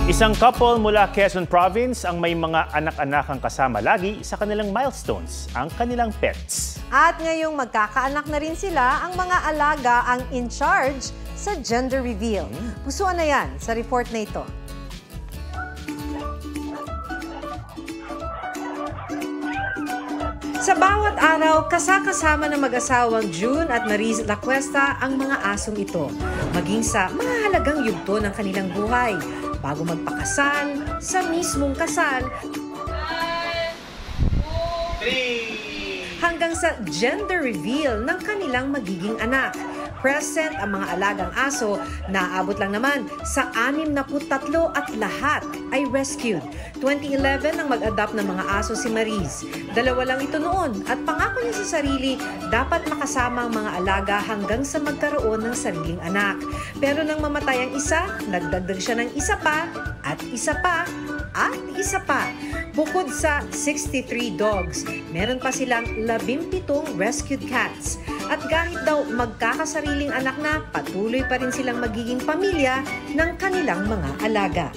Isang couple mula Quezon Province ang may mga anak-anakang kasama lagi sa kanilang milestones, ang kanilang pets. At ngayong magkakaanak na rin sila, ang mga alaga ang in charge sa gender reveal. Pusuan na yan sa report na ito. Sa bawat araw, kasama ng mag-asawang June at Maris Lacuesta ang mga asong ito, maging sa mahalagang yugto ng kanilang buhay, bago magpakasal, sa mismong kasal, hanggang sa gender reveal ng kanilang magiging anak. Present ang mga alagang aso, naabot lang naman sa 63 at lahat ay rescued. 2011 nang mag-adopt ng mga aso si Maris. 2 lang ito noon at pangako niya sa sarili, dapat makasama ang mga alaga hanggang sa magkaroon ng sariling anak. Pero nang mamatay ang isa, nagdagdag siya ng isa pa at isa pa at isa pa. Bukod sa 63 dogs, meron pa silang 17 rescued cats. At kahit daw magkakasariling anak na, patuloy pa rin silang magiging pamilya ng kanilang mga alaga.